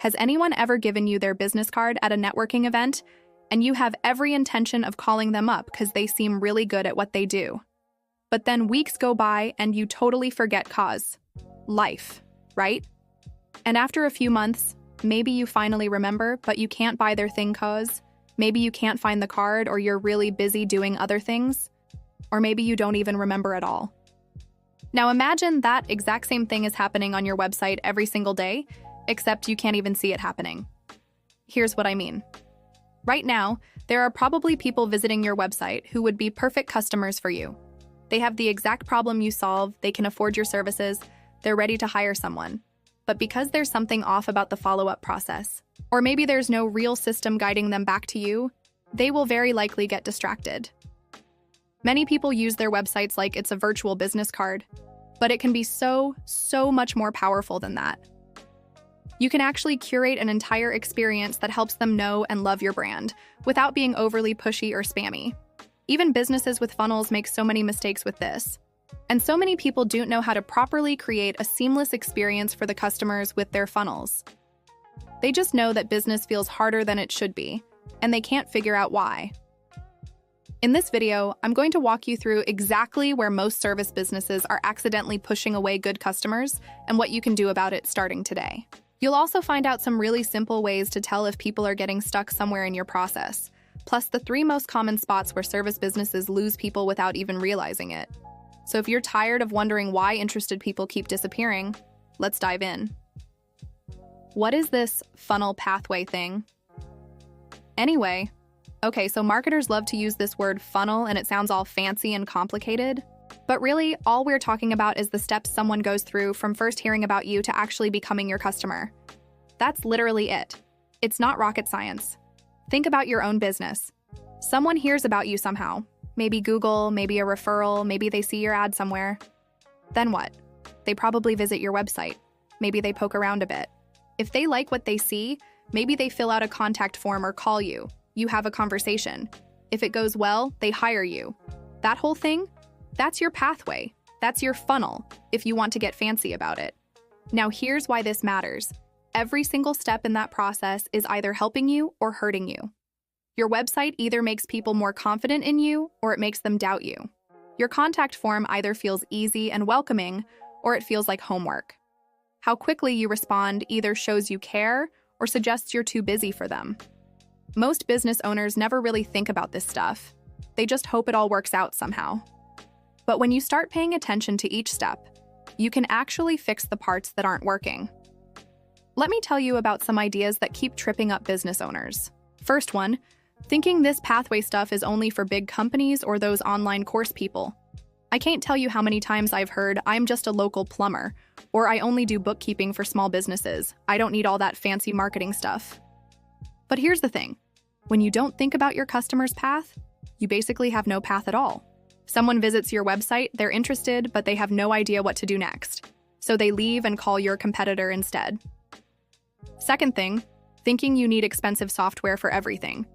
Has anyone ever given you their business card at a networking event, and you have every intention of calling them up because they seem really good at what they do? But then weeks go by and you totally forget cause. Life, right? And after a few months, maybe you finally remember, but you can't buy their thing cause. Maybe you can't find the card, or you're really busy doing other things. Or maybe you don't even remember at all. Now imagine that exact same thing is happening on your website every single day, except you can't even see it happening. Here's what I mean. Right now, there are probably people visiting your website who would be perfect customers for you. They have the exact problem you solve, they can afford your services, they're ready to hire someone. But because there's something off about the follow-up process, or maybe there's no real system guiding them back to you, they will very likely get distracted. Many people use their websites like it's a virtual business card, but it can be so much more powerful than that. You can actually curate an entire experience that helps them know and love your brand without being overly pushy or spammy. Even businesses with funnels make so many mistakes with this. And so many people don't know how to properly create a seamless experience for the customers with their funnels. They just know that business feels harder than it should be, and they can't figure out why. In this video, I'm going to walk you through exactly where most service businesses are accidentally pushing away good customers and what you can do about it starting today. You'll also find out some really simple ways to tell if people are getting stuck somewhere in your process, plus the 3 most common spots where service businesses lose people without even realizing it. So if you're tired of wondering why interested people keep disappearing, let's dive in. What is this funnel pathway thing? Anyway, okay, so marketers love to use this word funnel and it sounds all fancy and complicated. But really, all we're talking about is the steps someone goes through from first hearing about you to actually becoming your customer. That's literally it. It's not rocket science. Think about your own business. Someone hears about you somehow. Maybe Google, maybe a referral, maybe they see your ad somewhere. Then what? They probably visit your website. Maybe they poke around a bit. If they like what they see, maybe they fill out a contact form or call you. You have a conversation. If it goes well, they hire you. That whole thing? That's your pathway. That's your funnel, if you want to get fancy about it. Now here's why this matters. Every single step in that process is either helping you or hurting you. Your website either makes people more confident in you or it makes them doubt you. Your contact form either feels easy and welcoming or it feels like homework. How quickly you respond either shows you care or suggests you're too busy for them. Most business owners never really think about this stuff. They just hope it all works out somehow. But when you start paying attention to each step, you can actually fix the parts that aren't working. Let me tell you about some ideas that keep tripping up business owners. First one, thinking this pathway stuff is only for big companies or those online course people. I can't tell you how many times I've heard, I'm just a local plumber, or I only do bookkeeping for small businesses. I don't need all that fancy marketing stuff. But here's the thing. When you don't think about your customer's path, you basically have no path at all. Someone visits your website, they're interested, but they have no idea what to do next. So they leave and call your competitor instead. Second thing, thinking you need expensive software for everything.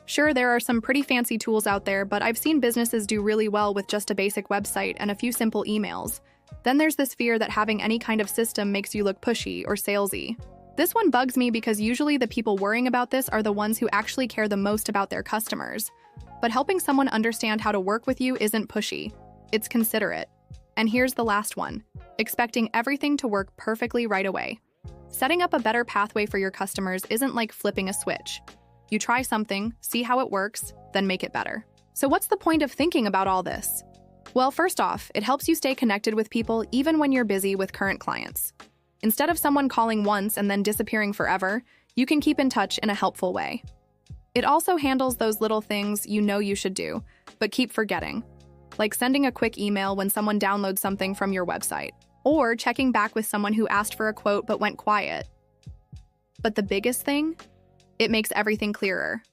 Sure, there are some pretty fancy tools out there, but I've seen businesses do really well with just a basic website and a few simple emails. Then there's this fear that having any kind of system makes you look pushy or salesy. This one bugs me because usually the people worrying about this are the ones who actually care the most about their customers. But helping someone understand how to work with you isn't pushy. It's considerate. And here's the last one, expecting everything to work perfectly right away. Setting up a better pathway for your customers isn't like flipping a switch. You try something, see how it works, then make it better. So what's the point of thinking about all this? Well, first off, it helps you stay connected with people even when you're busy with current clients. Instead of someone calling once and then disappearing forever, you can keep in touch in a helpful way. It also handles those little things you know you should do, but keep forgetting, like sending a quick email when someone downloads something from your website, or checking back with someone who asked for a quote but went quiet. But the biggest thing? It makes everything clearer.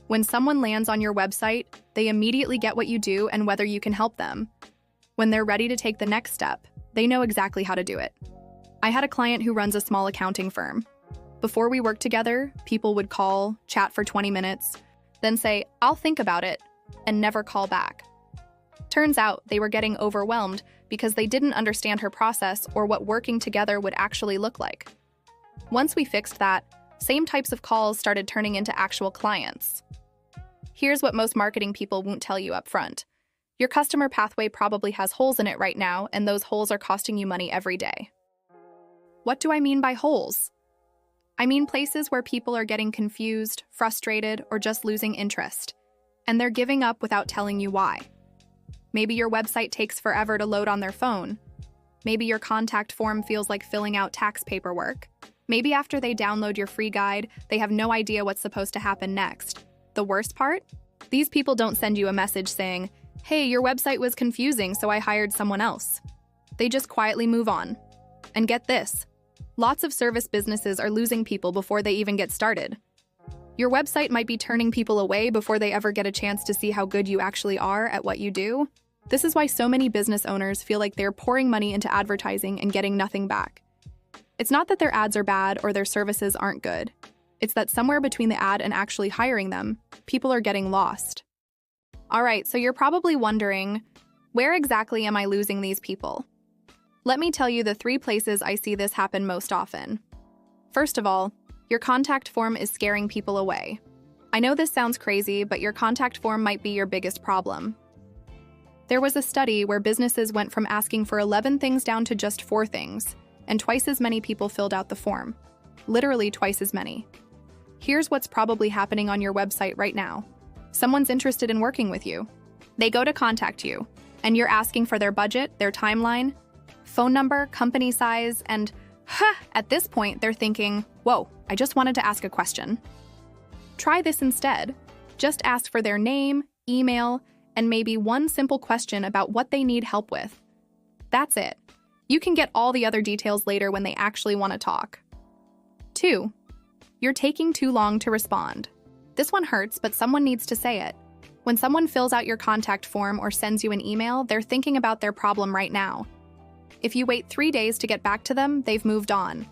When someone lands on your website, they immediately get what you do and whether you can help them. When they're ready to take the next step, they know exactly how to do it. I had a client who runs a small accounting firm. Before we worked together, people would call, chat for 20 minutes, then say, "I'll think about it," and never call back. Turns out they were getting overwhelmed because they didn't understand her process or what working together would actually look like. Once we fixed that, same types of calls started turning into actual clients. Here's what most marketing people won't tell you up front. Your customer pathway probably has holes in it right now, and those holes are costing you money every day. What do I mean by holes? I mean places where people are getting confused, frustrated, or just losing interest, and they're giving up without telling you why. Maybe your website takes forever to load on their phone. Maybe your contact form feels like filling out tax paperwork. Maybe after they download your free guide, they have no idea what's supposed to happen next. The worst part? These people don't send you a message saying, "Hey, your website was confusing, so I hired someone else." They just quietly move on. And get this, lots of service businesses are losing people before they even get started. Your website might be turning people away before they ever get a chance to see how good you actually are at what you do. This is why so many business owners feel like they're pouring money into advertising and getting nothing back. It's not that their ads are bad or their services aren't good. It's that somewhere between the ad and actually hiring them, people are getting lost. All right, so you're probably wondering, where exactly am I losing these people? Let me tell you the 3 places I see this happen most often. First of all, your contact form is scaring people away. I know this sounds crazy, but your contact form might be your biggest problem. There was a study where businesses went from asking for 11 things down to just 4 things, and twice as many people filled out the form. Literally twice as many. Here's what's probably happening on your website right now. Someone's interested in working with you. They go to contact you, and you're asking for their budget, their timeline, phone number, company size, and at this point, they're thinking, whoa, I just wanted to ask a question. Try this instead. Just ask for their name, email, and maybe one simple question about what they need help with. That's it. You can get all the other details later when they actually want to talk. 2. You're taking too long to respond. This one hurts, but someone needs to say it. When someone fills out your contact form or sends you an email, they're thinking about their problem right now. If you wait 3 days to get back to them, they've moved on.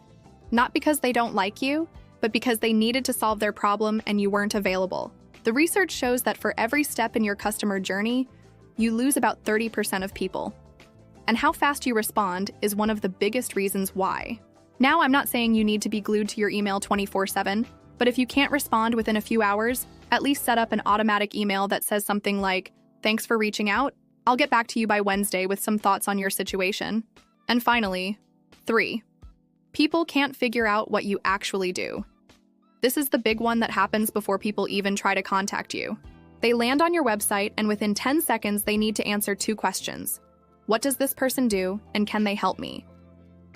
Not because they don't like you, but because they needed to solve their problem and you weren't available. The research shows that for every step in your customer journey, you lose about 30% of people. And how fast you respond is one of the biggest reasons why. Now, I'm not saying you need to be glued to your email 24/7, but if you can't respond within a few hours, at least set up an automatic email that says something like, "Thanks for reaching out. I'll get back to you by Wednesday with some thoughts on your situation." And finally, 3. People can't figure out what you actually do. This is the big one that happens before people even try to contact you. They land on your website, and within 10 seconds, they need to answer 2 questions. What does this person do, and can they help me?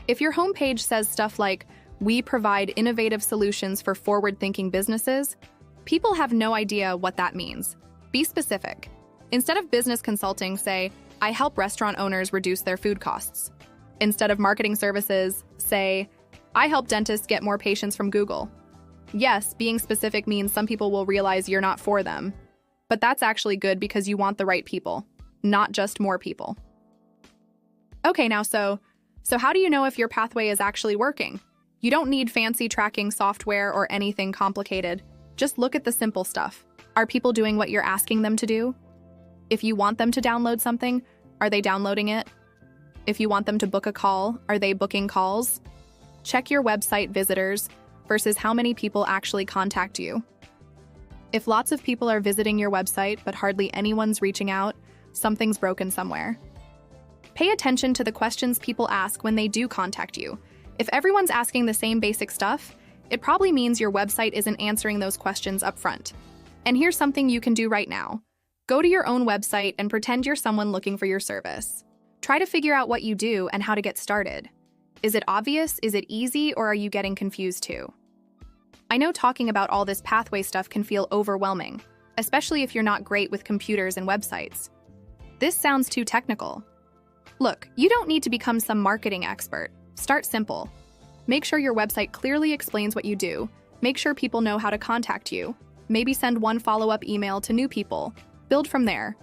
If your homepage says stuff like, "We provide innovative solutions for forward-thinking businesses," people have no idea what that means. Be specific. Instead of business consulting, say, "I help restaurant owners reduce their food costs." Instead of marketing services, say, "I help dentists get more patients from Google." Yes, being specific means some people will realize you're not for them, but that's actually good because you want the right people, not just more people. Okay, now so how do you know if your pathway is actually working? You don't need fancy tracking software or anything complicated. Just look at the simple stuff. Are people doing what you're asking them to do? If you want them to download something, are they downloading it? If you want them to book a call, are they booking calls? Check your website visitors versus how many people actually contact you. If lots of people are visiting your website but hardly anyone's reaching out, something's broken somewhere. Pay attention to the questions people ask when they do contact you. If everyone's asking the same basic stuff, it probably means your website isn't answering those questions up front. And here's something you can do right now. Go to your own website and pretend you're someone looking for your service. Try to figure out what you do and how to get started. Is it obvious? Is it easy? Or are you getting confused too? I know talking about all this pathway stuff can feel overwhelming, especially if you're not great with computers and websites. This sounds too technical. Look, you don't need to become some marketing expert. Start simple. Make sure your website clearly explains what you do. Make sure people know how to contact you. Maybe send one follow-up email to new people. Build from there.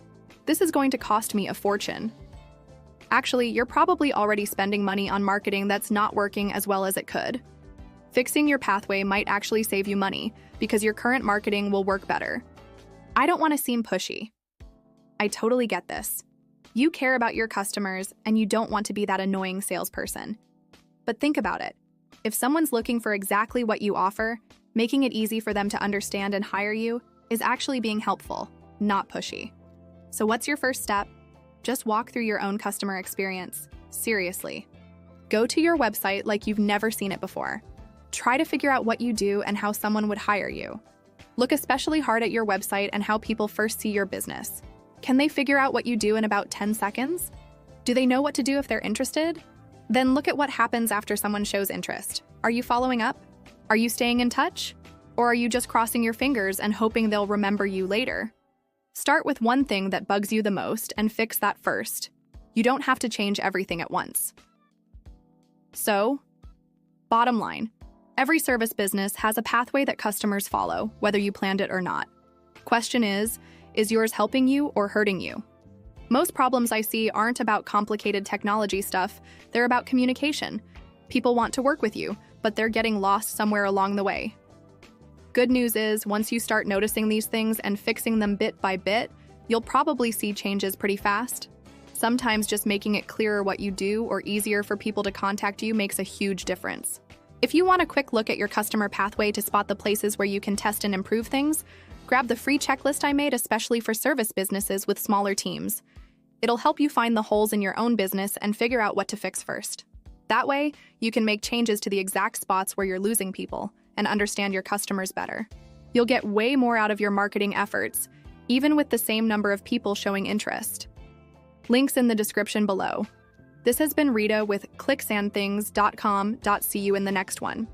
This is going to cost me a fortune. Actually, you're probably already spending money on marketing that's not working as well as it could. Fixing your pathway might actually save you money because your current marketing will work better. I don't want to seem pushy. I totally get this. You care about your customers and you don't want to be that annoying salesperson. But think about it. If someone's looking for exactly what you offer, making it easy for them to understand and hire you is actually being helpful, not pushy. So what's your first step? Just walk through your own customer experience. Seriously. Go to your website like you've never seen it before. Try to figure out what you do and how someone would hire you. Look especially hard at your website and how people first see your business. Can they figure out what you do in about 10 seconds? Do they know what to do if they're interested? Then look at what happens after someone shows interest. Are you following up? Are you staying in touch? Or are you just crossing your fingers and hoping they'll remember you later? Start with one thing that bugs you the most and fix that first. You don't have to change everything at once. So, bottom line, every service business has a pathway that customers follow, whether you planned it or not. Question is yours helping you or hurting you? Most problems I see aren't about complicated technology stuff, they're about communication. People want to work with you, but they're getting lost somewhere along the way. Good news is, once you start noticing these things and fixing them bit by bit, you'll probably see changes pretty fast. Sometimes just making it clearer what you do or easier for people to contact you makes a huge difference. If you want a quick look at your customer pathway to spot the places where you can test and improve things, grab the free checklist I made especially for service businesses with smaller teams. It'll help you find the holes in your own business and figure out what to fix first. That way, you can make changes to the exact spots where you're losing people and understand your customers better. You'll get way more out of your marketing efforts, even with the same number of people showing interest. Links in the description below. This has been Rita with ClicksandThings.com. See you in the next one.